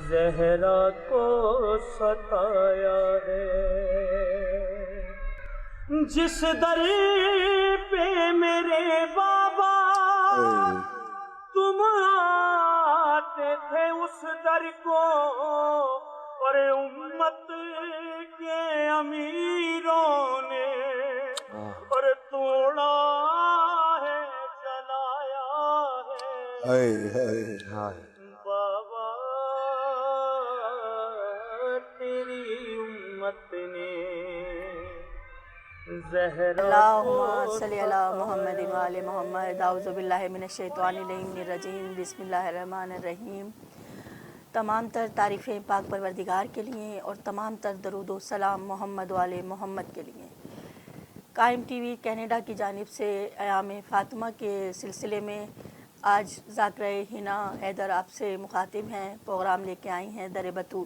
زہرا کو ستایا ہے، جس در پہ میرے بابا تم آتے تھے اس در کو، اور امت کے امیروں نے اور توڑا ہے، جلایا ہے بابا تیری امت نے زہرا اللہم صلی علی محمد و آل محمد۔ اعوذ باللہ من الشیطان الرجیم، بسم اللہ الرحمن الرحیم۔ تمام تر تعریفیں پاک پروردگار کے لیے اور تمام تر درود و سلام محمد و آل محمد کے لیے۔ قائم ٹی وی کینیڈا کی جانب سے ایام فاطمہ کے سلسلے میں آج ذاکرہ حنا حیدر آپ سے مخاطب ہیں، پروگرام لے کے آئی ہیں در بطول،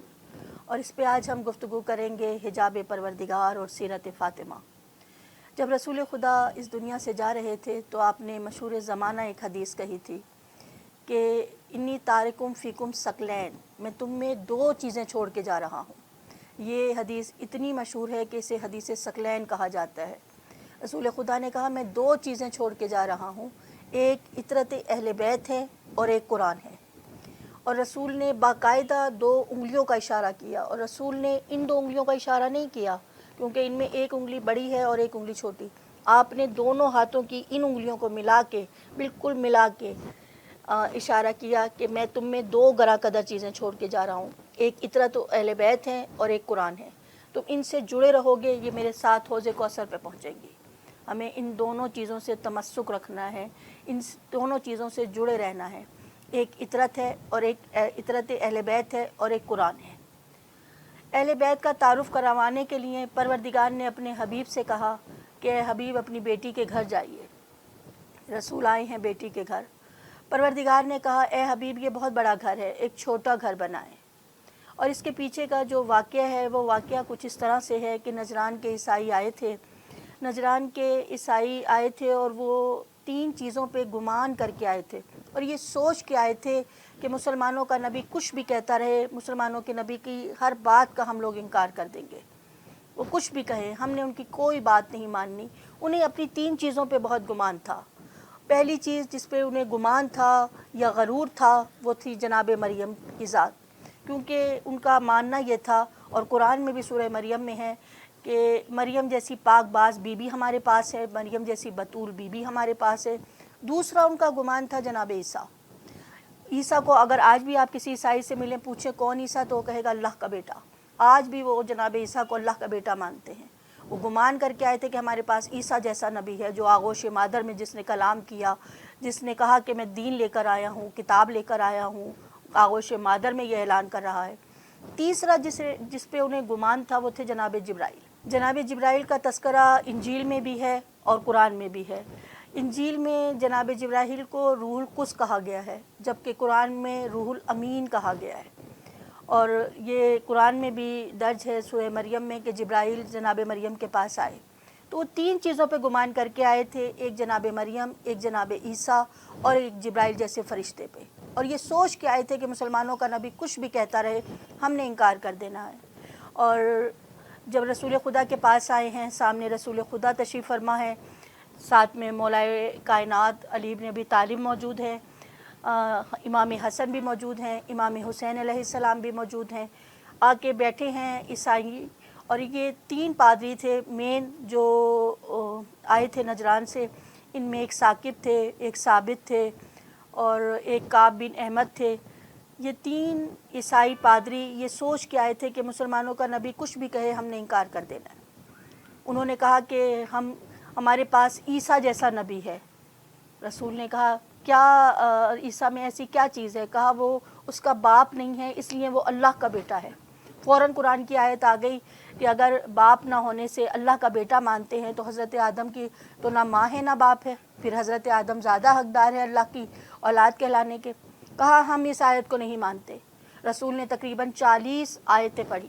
اور اس پہ آج ہم گفتگو کریں گے حجاب پروردگار اور سیرت فاطمہ۔ جب رسول خدا اس دنیا سے جا رہے تھے تو آپ نے مشہور زمانہ ایک حدیث کہی تھی کہ انی تارکم فیکم ثقلین، میں تم میں دو چیزیں چھوڑ کے جا رہا ہوں۔ یہ حدیث اتنی مشہور ہے کہ اسے حدیث ثقلین کہا جاتا ہے۔ رسول خدا نے کہا میں دو چیزیں چھوڑ کے جا رہا ہوں، ایک عطرت اہل بیت ہے اور ایک قرآن ہے۔ اور رسول نے باقاعدہ دو انگلیوں کا اشارہ کیا، اور رسول نے ان دو انگلیوں کا اشارہ نہیں کیا کیونکہ ان میں ایک انگلی بڑی ہے اور ایک انگلی چھوٹی، آپ نے دونوں ہاتھوں کی ان انگلیوں کو ملا کے، بالکل ملا کے اشارہ کیا کہ میں تم میں دو گراں قدر چیزیں چھوڑ کے جا رہا ہوں، ایک عطرت اہل بیت ہے اور ایک قرآن ہے۔ تم ان سے جڑے رہو گے، یہ میرے ساتھ حوض کوثر پہ پہنچیں گی۔ ہمیں ان دونوں چیزوں سے تمسک رکھنا ہے، ان دونوں چیزوں سے جڑے رہنا ہے، ایک عطرت ہے اور ایک عطرت اہل بیت ہے اور ایک قرآن ہے۔ اہل بیت کا تعارف کروانے کے لیے پروردگار نے اپنے حبیب سے کہا کہ اے حبیب اپنی بیٹی کے گھر جائیے۔ رسول آئے ہیں بیٹی کے گھر، پروردگار نے کہا اے حبیب یہ بہت بڑا گھر ہے، ایک چھوٹا گھر بنائیں۔ اور اس کے پیچھے کا جو واقعہ ہے وہ واقعہ کچھ اس طرح سے ہے کہ نجران کے عیسائی آئے تھے، نجران کے عیسائی آئے تھے اور وہ تین چیزوں پہ گمان کر کے آئے تھے، اور یہ سوچ کے آئے تھے کہ مسلمانوں کا نبی کچھ بھی کہتا رہے، مسلمانوں کے نبی کی ہر بات کا ہم لوگ انکار کر دیں گے، وہ کچھ بھی کہیں ہم نے ان کی کوئی بات نہیں ماننی۔ انہیں اپنی تین چیزوں پہ بہت گمان تھا۔ پہلی چیز جس پہ انہیں گمان تھا یا غرور تھا وہ تھی جناب مریم کی ذات، کیونکہ ان کا ماننا یہ تھا، اور قرآن میں بھی سورہ مریم میں ہے کہ مریم جیسی پاک باز بی بی ہمارے پاس ہے، مریم جیسی بطول بی بی ہمارے پاس ہے۔ دوسرا ان کا گمان تھا جناب عیسیٰ۔ عیسیٰ کو اگر آج بھی آپ کسی عیسائی سے ملیں پوچھیں کون عیسیٰ تو وہ کہے گا اللہ کا بیٹا، آج بھی وہ جناب عیسیٰ کو اللہ کا بیٹا مانتے ہیں۔ وہ گمان کر کے آئے تھے کہ ہمارے پاس عیسیٰ جیسا نبی ہے جو آغوش مادر میں جس نے کلام کیا، جس نے کہا کہ میں دین لے کر آیا ہوں، کتاب لے کر آیا ہوں، آغوش مادر میں یہ اعلان کر رہا ہے۔ تیسرا جس پہ انہیں گمان تھا وہ تھے جناب جبرائیل۔ جناب جبرائیل کا تذکرہ انجیل میں بھی ہے اور قرآن میں بھی ہے۔ انجیل میں جناب جبرائیل کو روح القدس کہا گیا ہے، جبکہ قرآن میں روح الامین کہا گیا ہے، اور یہ قرآن میں بھی درج ہے سورہ مریم میں کہ جبرائیل جناب مریم کے پاس آئے۔ تو وہ تین چیزوں پہ گمان کر کے آئے تھے، ایک جناب مریم، ایک جناب عیسیٰ اور ایک جبرائیل جیسے فرشتے پہ، اور یہ سوچ کے آئے تھے کہ مسلمانوں کا نبی کچھ بھی کہتا رہے ہم نے انکار کر دینا ہے۔ اور جب رسول خدا کے پاس آئے ہیں، سامنے رسول خدا تشریف فرما ہے، ساتھ میں مولائے کائنات علی بن ابی طالب موجود ہیں، امام حسن بھی موجود ہیں، امام حسین علیہ السلام بھی موجود ہیں، آ کے بیٹھے ہیں عیسائی، اور یہ تین پادری تھے مین جو آئے تھے نجران سے، ان میں ایک ثاقب تھے، ایک ثابت تھے اور ایک کعب بن احمد تھے۔ یہ تین عیسائی پادری یہ سوچ کے آئے تھے کہ مسلمانوں کا نبی کچھ بھی کہے ہم نے انکار کر دینا ہے۔ انہوں نے کہا کہ ہمارے پاس عیسیٰ جیسا نبی ہے۔ رسول نے کہا کیا عیسیٰ میں ایسی کیا چیز ہے؟ کہا وہ اس کا باپ نہیں ہے اس لیے وہ اللہ کا بیٹا ہے۔ فوراً قرآن کی آیت آ گئی کہ اگر باپ نہ ہونے سے اللہ کا بیٹا مانتے ہیں تو حضرت آدم کی تو نہ ماں ہے نہ باپ ہے، پھر حضرت آدم زیادہ حقدار ہے اللہ کی اولاد کہلانے کے۔ کہا ہم اس آیت کو نہیں مانتے۔ رسول نے تقریباً 40 آیتیں پڑھی،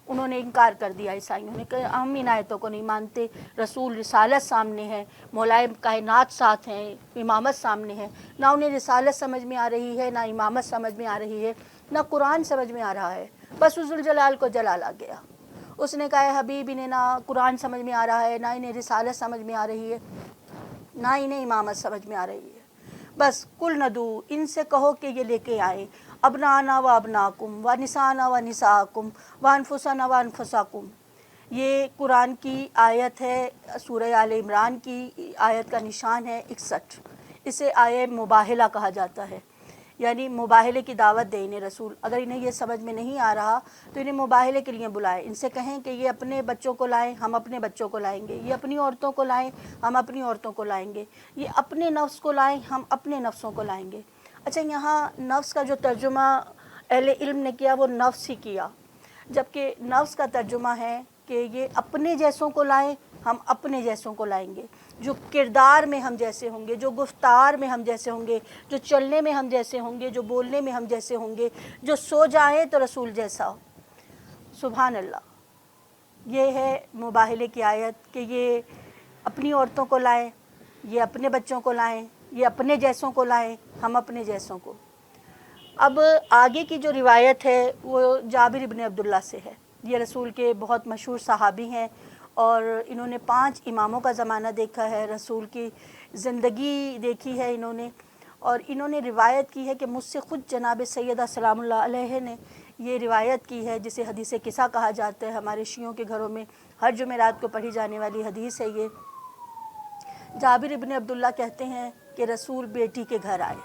انہوں نے انکار کر دیا، عیسائیوں نے کہا ہم ان آیتوں کو نہیں مانتے۔ رسول رسالت سامنے ہے، مولائے کائنات ساتھ ہیں، امامت سامنے ہے، نہ انہیں رسالت سمجھ میں آ رہی ہے نہ امامت سمجھ میں آ رہی ہے، نہ قرآن سمجھ میں آ رہا ہے، بس اس ذوالجلال کو جلال آ گیا۔ اس نے کہا ہے حبیب انہیں نہ قرآن سمجھ میں آ رہا ہے، نہ انہیں رسالت سمجھ میں آ رہی ہے، نہ انہیں امامت سمجھ میں آ رہی ہے۔ بس کل ندو، ان سے کہو کہ یہ لے کے آئیں ابنانا و ابناکم و نسانا و نساکم و انفسنا و انفساکم۔ یہ قرآن کی آیت ہے، سورہ آل عمران کی آیت کا نشان ہے 61۔ اسے آیہ مباہلہ کہا جاتا ہے، یعنی مباہلے کی دعوت دیں انہیں رسول۔ اگر انہیں یہ سمجھ میں نہیں آ رہا تو انہیں مباہلے کے لیے بلائیں، ان سے کہیں کہ یہ اپنے بچوں کو لائیں، ہم اپنے بچوں کو لائیں گے، یہ اپنی عورتوں کو لائیں، ہم اپنی عورتوں کو لائیں گے، یہ اپنے نفس کو لائیں، ہم اپنے نفسوں کو لائیں گے۔ اچھا، یہاں نفس کا جو ترجمہ اہل علم نے کیا وہ نفس ہی کیا، جبکہ نفس کا ترجمہ ہے کہ یہ اپنے جیسوں کو لائیں، ہم اپنے جیسوں کو لائیں گے، جو کردار میں ہم جیسے ہوں گے، جو گفتار میں ہم جیسے ہوں گے، جو چلنے میں ہم جیسے ہوں گے، جو بولنے میں ہم جیسے ہوں گے، جو سو جائیں تو رسول جیسا ہو۔ سبحان اللہ، یہ ہے مباہلے کی آیت کہ یہ اپنی عورتوں کو لائیں، یہ اپنے بچوں کو لائیں، یہ اپنے جیسوں کو لائیں، ہم اپنے جیسوں کو۔ اب آگے کی جو روایت ہے وہ جابر ابن عبداللہ سے ہے۔ یہ رسول کے بہت مشہور صحابی ہیں اور انہوں نے 5 اماموں کا زمانہ دیکھا ہے، رسول کی زندگی دیکھی ہے انہوں نے، اور انہوں نے روایت کی ہے کہ مجھ سے خود جناب سیدہ سلام اللہ علیہ نے یہ روایت کی ہے، جسے حدیث قصہ کہا جاتا ہے۔ ہمارے شیعوں کے گھروں میں ہر جمعرات کو پڑھی جانے والی حدیث ہے یہ۔ جابر ابن عبداللہ کہتے ہیں کہ رسول بیٹی کے گھر آئے،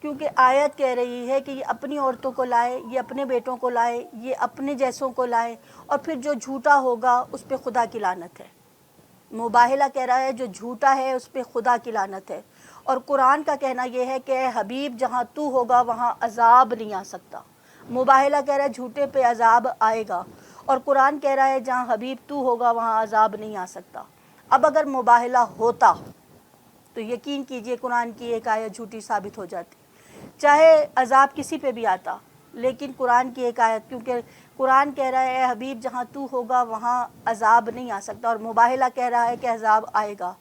کیونکہ آیت کہہ رہی ہے کہ یہ اپنی عورتوں کو لائے، یہ اپنے بیٹوں کو لائے، یہ اپنے جیسوں کو لائے، اور پھر جو جھوٹا ہوگا اس پہ خدا کی لعنت ہے۔ مباہلہ کہہ رہا ہے جو جھوٹا ہے اس پہ خدا کی لعنت ہے، اور قرآن کا کہنا یہ ہے کہ اے حبیب جہاں تو ہوگا وہاں عذاب نہیں آ سکتا۔ مباہلہ کہہ رہا ہے جھوٹے پہ عذاب آئے گا، اور قرآن کہہ رہا ہے جہاں حبیب تو ہوگا وہاں عذاب نہیں آ سکتا۔ اب اگر مباہلہ ہوتا تو یقین کیجئے قرآن کی ایک آیت جھوٹی ثابت ہو جاتی، چاہے عذاب کسی پہ بھی آتا، لیکن قرآن کی ایک آیت، کیونکہ قرآن کہہ رہا ہے اے حبیب جہاں تو ہوگا وہاں عذاب نہیں آ سکتا، اور مباہلہ کہہ رہا ہے کہ عذاب آئے گا۔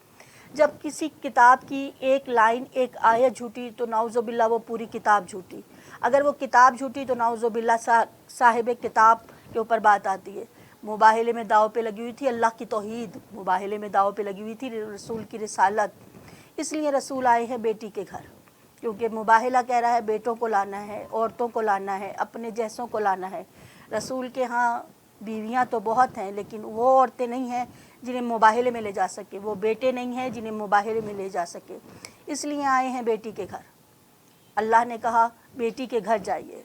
جب کسی کتاب کی ایک لائن، ایک آیت جھوٹی تو نعوذ باللہ وہ پوری کتاب جھوٹی، اگر وہ کتاب جھوٹی تو نعوذ باللہ صاحب کتاب کے اوپر بات آتی ہے۔ مباہلے میں داؤ پہ لگی ہوئی تھی اللہ کی توحید، مباہلے میں داؤ پہ لگی ہوئی تھی رسول کی رسالت، اس لیے رسول آئے ہیں بیٹی کے گھر، کیونکہ مباہلہ کہہ رہا ہے بیٹوں کو لانا ہے، عورتوں کو لانا ہے، اپنے جیسوں کو لانا ہے۔ رسول کے ہاں بیویاں تو بہت ہیں، لیکن وہ عورتیں نہیں ہیں جنہیں مباہلے میں لے جا سکے، وہ بیٹے نہیں ہیں جنہیں مباہلے میں لے جا سکے، اس لیے آئے ہیں بیٹی کے گھر۔ اللہ نے کہا بیٹی کے گھر جائیے،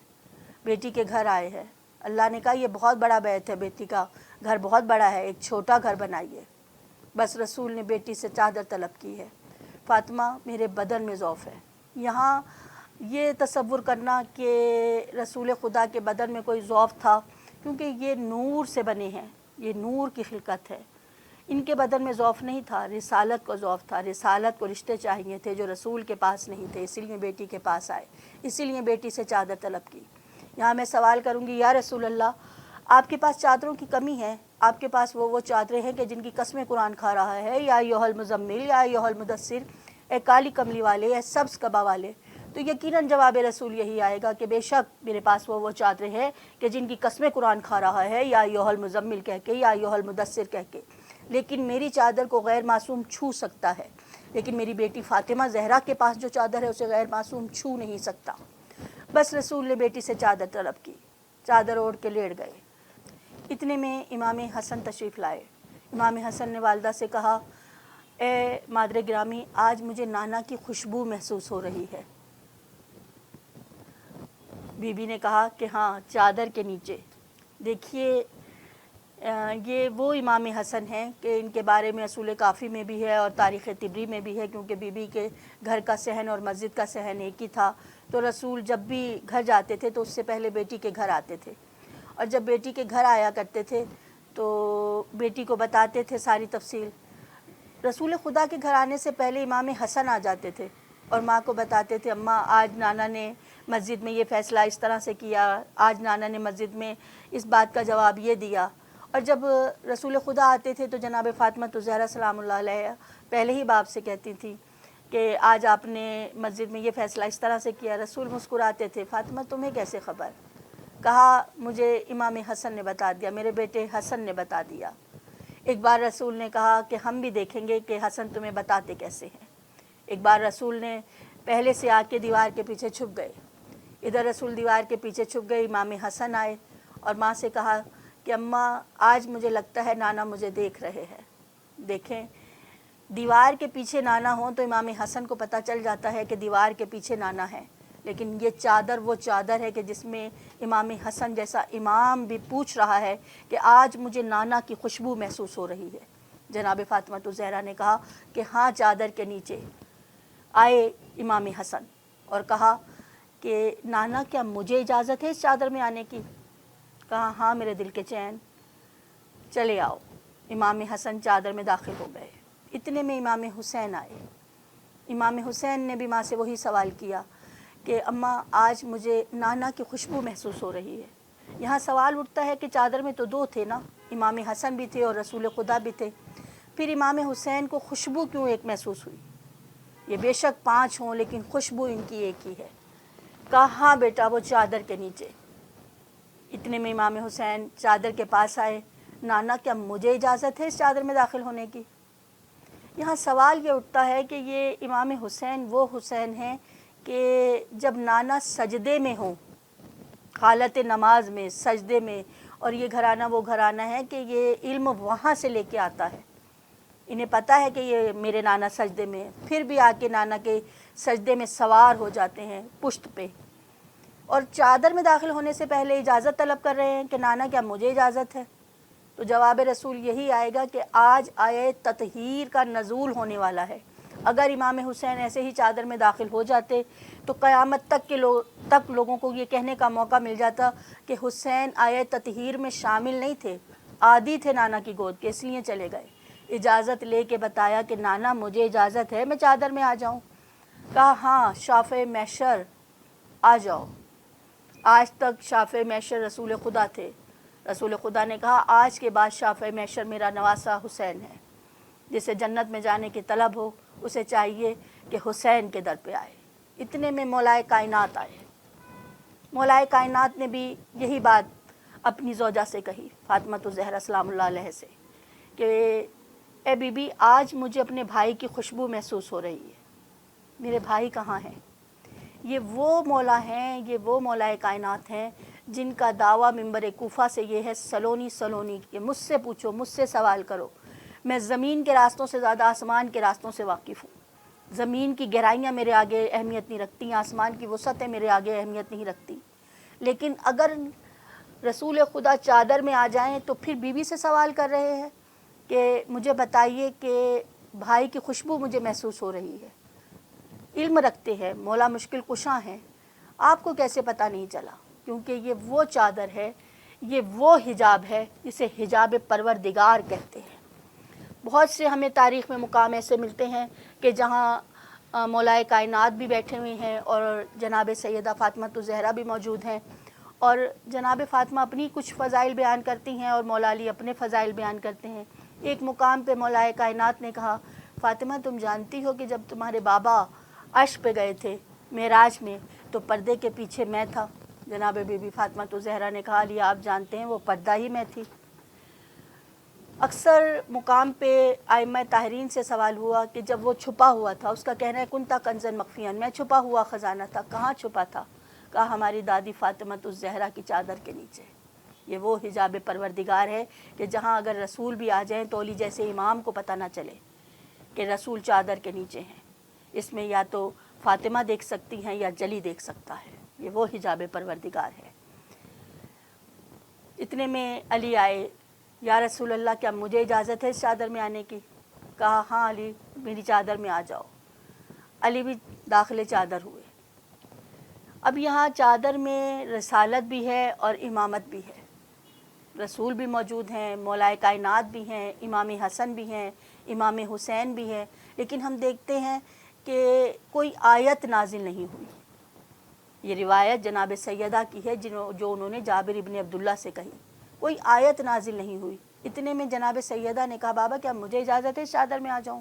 بیٹی کے گھر آئے ہیں۔ اللہ نے کہا یہ بہت بڑا بیت ہے، بیٹی کا گھر بہت بڑا ہے، ایک چھوٹا گھر بنائیے۔ بس رسول نے بیٹی سے چادر طلب کی ہے، فاطمہ میرے بدن میں ضعف ہے۔ یہاں یہ تصور کرنا کہ رسول خدا کے بدن میں کوئی ضعف تھا، کیونکہ یہ نور سے بنے ہیں، یہ نور کی خلقت ہے، ان کے بدن میں ضعف نہیں تھا، رسالت کو ضعف تھا، رسالت کو رشتے چاہیے تھے جو رسول کے پاس نہیں تھے، اسی لیے بیٹی کے پاس آئے، اسی لیے بیٹی سے چادر طلب کی۔ یہاں میں سوال کروں گی یا رسول اللہ آپ کے پاس چادروں کی کمی ہے؟ آپ کے پاس وہ چادریں ہیں کہ جن کی قسمیں قرآن کھا رہا ہے، یا ایھا المزمل یا ایھا المدثر، اے کالی کملی والے، اے سبز قبا والے، تو یقیناً جواب رسول یہی آئے گا کہ بے شک میرے پاس وہ چادریں ہیں کہ جن کی قسمیں قرآن کھا رہا ہے، یا ایھا المزمل کہہ کے، یا ایھا المدثر کہہ کے، لیکن میری چادر کو غیر معصوم چھو سکتا ہے، لیکن میری بیٹی فاطمہ زہرا کے پاس جو چادر ہے اسے غیر معصوم چھو نہیں سکتا۔ بس رسول نے بیٹی سے چادر طلب کی، چادر اوڑھ کے لیٹ گئے۔ اتنے میں امام حسن تشریف لائے۔ امام حسن نے والدہ سے کہا اے مادر گرامی آج مجھے نانا کی خوشبو محسوس ہو رہی ہے۔ بی بی نے کہا کہ ہاں چادر کے نیچے۔ دیکھیے یہ وہ امام حسن ہیں کہ ان کے بارے میں اصول کافی میں بھی ہے اور تاریخ طبری میں بھی ہے، کیونکہ بی بی کے گھر کا صحن اور مسجد کا صحن ایک ہی تھا، تو رسول جب بھی گھر جاتے تھے تو اس سے پہلے بیٹی کے گھر آتے تھے، اور جب بیٹی کے گھر آیا کرتے تھے تو بیٹی کو بتاتے تھے ساری تفصیل۔ رسول خدا کے گھر آنے سے پہلے امام حسن آ جاتے تھے اور ماں کو بتاتے تھے اماں آج نانا نے مسجد میں یہ فیصلہ اس طرح سے کیا، آج نانا نے مسجد میں اس بات کا جواب یہ دیا۔ اور جب رسول خدا آتے تھے تو جناب فاطمہ زہرا سلام اللہ علیہ پہلے ہی باپ سے کہتی تھی کہ آج آپ نے مسجد میں یہ فیصلہ اس طرح سے کیا۔ رسول مسکراتے تھے، فاطمہ تمہیں کیسے خبر؟ کہا مجھے امام حسن نے بتا دیا، میرے بیٹے حسن نے بتا دیا۔ ایک بار رسول نے کہا کہ ہم بھی دیکھیں گے کہ حسن تمہیں بتاتے کیسے ہیں۔ ایک بار رسول نے پہلے سے آ کے دیوار کے پیچھے چھپ گئے، ادھر رسول دیوار کے پیچھے چھپ گئے، امام حسن آئے اور ماں سے کہا کہ اماں آج مجھے لگتا ہے نانا مجھے دیکھ رہے ہیں۔ دیکھیں، دیوار کے پیچھے نانا ہوں تو امام حسن کو پتہ چل جاتا ہے کہ دیوار کے پیچھے نانا ہے، لیکن یہ چادر وہ چادر ہے کہ جس میں امام حسن جیسا امام بھی پوچھ رہا ہے کہ آج مجھے نانا کی خوشبو محسوس ہو رہی ہے۔ جناب فاطمہ الزہرا نے کہا کہ ہاں، چادر کے نیچے آئے امام حسن اور کہا کہ نانا کیا مجھے اجازت ہے اس چادر میں آنے کی؟ کہا ہاں میرے دل کے چین، چلے آؤ۔ امام حسن چادر میں داخل ہو گئے۔ اتنے میں امام حسین آئے۔ امام حسین نے بھی ماں سے وہی سوال کیا کہ اماں آج مجھے نانا کی خوشبو محسوس ہو رہی ہے۔ یہاں سوال اٹھتا ہے کہ چادر میں تو دو تھے نا، امام حسن بھی تھے اور رسول خدا بھی تھے، پھر امام حسین کو خوشبو کیوں ایک محسوس ہوئی؟ یہ بے شک 5 ہوں لیکن خوشبو ان کی ایک ہی ہے۔ کہا ہاں بیٹا، وہ چادر کے نیچے۔ اتنے میں امام حسین چادر کے پاس آئے۔ نانا کیا مجھے اجازت ہے اس چادر میں داخل ہونے کی؟ یہاں سوال یہ اٹھتا ہے کہ یہ امام حسین وہ حسین ہیں کہ جب نانا سجدے میں ہوں، حالت نماز میں، سجدے میں، اور یہ گھرانہ وہ گھرانہ ہے کہ یہ علم وہاں سے لے کے آتا ہے، انہیں پتہ ہے کہ یہ میرے نانا سجدے میں، پھر بھی آ کے نانا کے سجدے میں سوار ہو جاتے ہیں پشت پہ، اور چادر میں داخل ہونے سے پہلے اجازت طلب کر رہے ہیں کہ نانا کیا مجھے اجازت ہے؟ تو جواب رسول یہی آئے گا کہ آج آیت تطہیر کا نزول ہونے والا ہے۔ اگر امام حسین ایسے ہی چادر میں داخل ہو جاتے تو قیامت تک لوگوں کو یہ کہنے کا موقع مل جاتا کہ حسین آیت تطہیر میں شامل نہیں تھے، عادی تھے نانا کی گود کے، اس لیے چلے گئے۔ اجازت لے کے بتایا کہ نانا مجھے اجازت ہے میں چادر میں آ جاؤں؟ کہا ہاں، شافع محشر آ جاؤ۔ آج تک شافع محشر رسول خدا تھے۔ رسول خدا نے کہا آج کے بعد شافع محشر میرا نواسہ حسین ہے۔ جسے جنت میں جانے کی طلب ہو اسے چاہیے کہ حسین کے در پہ آئے۔ اتنے میں مولا کائنات آئے۔ مولا کائنات نے بھی یہی بات اپنی زوجہ سے کہی، فاطمہ الزہرا سلام اللہ علیہ سے، کہ اے بی بی آج مجھے اپنے بھائی کی خوشبو محسوس ہو رہی ہے۔ میرے بھائی کہاں ہیں؟ یہ وہ مولا ہیں، یہ وہ مولا کائنات ہیں جن کا دعویٰ منبر کوفہ سے یہ ہے، سلونی سلونی، کہ مجھ سے پوچھو، مجھ سے سوال کرو، میں زمین کے راستوں سے زیادہ آسمان کے راستوں سے واقف ہوں۔ زمین کی گہرائیاں میرے آگے اہمیت نہیں رکھتی، آسمان کی وسعتیں میرے آگے اہمیت نہیں رکھتی، لیکن اگر رسول خدا چادر میں آ جائیں تو پھر بیوی سے سوال کر رہے ہیں کہ مجھے بتائیے کہ بھائی کی خوشبو مجھے محسوس ہو رہی ہے۔ علم رکھتے ہیں، مولا مشکل کشاں ہیں، آپ کو کیسے پتہ نہیں چلا؟ کیونکہ یہ وہ چادر ہے، یہ وہ حجاب ہے جسے حجاب پروردگار کہتے ہیں۔ بہت سے ہمیں تاریخ میں مقام ایسے ملتے ہیں کہ جہاں مولا کائنات بھی بیٹھے ہوئے ہیں اور جناب سیدہ فاطمہ الزہرا بھی موجود ہیں، اور جناب فاطمہ اپنی کچھ فضائل بیان کرتی ہیں اور مولا علی اپنے فضائل بیان کرتے ہیں۔ ایک مقام پہ مولا کائنات نے کہا فاطمہ تم جانتی ہو کہ جب تمہارے بابا عرش پہ گئے تھے معراج میں تو پردے کے پیچھے میں تھا؟ جناب بی بی فاطمہ الزہرا نے کہا علی آپ جانتے ہیں وہ پردہ ہی میں تھی۔ اکثر مقام پہ ائمہ طاہرین سے سوال ہوا کہ جب وہ چھپا ہوا تھا، اس کا کہنا ہے کنتا کنزن مخفیان، میں چھپا ہوا خزانہ تھا، کہاں چھپا تھا؟ کہا ہماری دادی فاطمہ الزہرا کی چادر کے نیچے۔ یہ وہ حجاب پروردگار ہے کہ جہاں اگر رسول بھی آ جائیں تو علی جیسے امام کو پتہ نہ چلے کہ رسول چادر کے نیچے ہیں۔ اس میں یا تو فاطمہ دیکھ سکتی ہیں یا جلی دیکھ سکتا ہے۔ یہ وہ حجاب پروردگار ہے۔ اتنے میں علی آئے، یا رسول اللہ کیا مجھے اجازت ہے اس چادر میں آنے کی؟ کہا ہاں علی میری چادر میں آ جاؤ۔ علی بھی داخل چادر ہوئے۔ اب یہاں چادر میں رسالت بھی ہے اور امامت بھی ہے، رسول بھی موجود ہیں، مولا کائنات بھی ہیں، امام حسن بھی ہیں، امام حسین بھی ہیں، لیکن ہم دیکھتے ہیں کہ کوئی آیت نازل نہیں ہوئی۔ یہ روایت جناب سیدہ کی ہے جو انہوں نے جابر ابن عبداللہ سے کہی، کوئی آیت نازل نہیں ہوئی۔ اتنے میں جناب سیدہ نے کہا بابا کیا مجھے اجازت ہے اس چادر میں آ جاؤں؟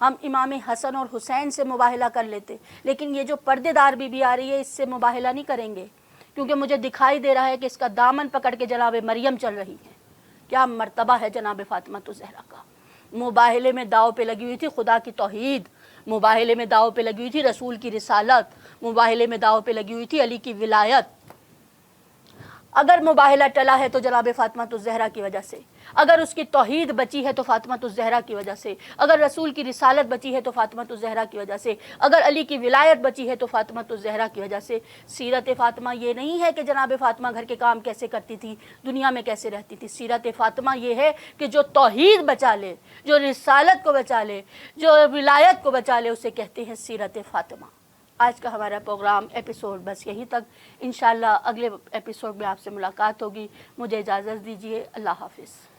ہم امام حسن اور حسین سے مباہلہ کر لیتے، لیکن یہ جو پردے دار بی بی آ رہی ہے اس سے مباہلہ نہیں کریں گے، کیونکہ مجھے دکھائی دے رہا ہے کہ اس کا دامن پکڑ کے جناب مریم چل رہی ہے۔ کیا مرتبہ ہے جناب فاطمہ الزہرا کا۔ مباہلے میں داؤ پہ لگی ہوئی تھی خدا کی توحید، مباہلے میں داؤ پہ لگی ہوئی تھی رسول کی رسالت، مباہلے میں داؤ پہ لگی ہوئی تھی علی کی ولایت۔ اگر مباہلہ ٹلا ہے تو جناب فاطمہ الزہرا کی وجہ سے، اگر اس کی توحید بچی ہے تو فاطمہ الزہرا کی وجہ سے، اگر رسول کی رسالت بچی ہے تو فاطمہ الزہرا کی وجہ سے، اگر علی کی ولایت بچی ہے تو فاطمہ الزہرا کی وجہ سے۔ سیرت فاطمہ یہ نہیں ہے کہ جناب فاطمہ گھر کے کام کیسے کرتی تھی، دنیا میں کیسے رہتی تھی۔ سیرت فاطمہ یہ ہے کہ جو توحید بچا لے، جو رسالت کو بچا لے، جو ولایت کو بچا لے، اسے کہتے ہیں سیرت فاطمہ۔ آج کا ہمارا پروگرام ایپیسوڈ بس یہیں تک، انشاءاللہ اگلے ایپیسوڈ میں آپ سے ملاقات ہوگی۔ مجھے اجازت دیجیے، اللہ حافظ۔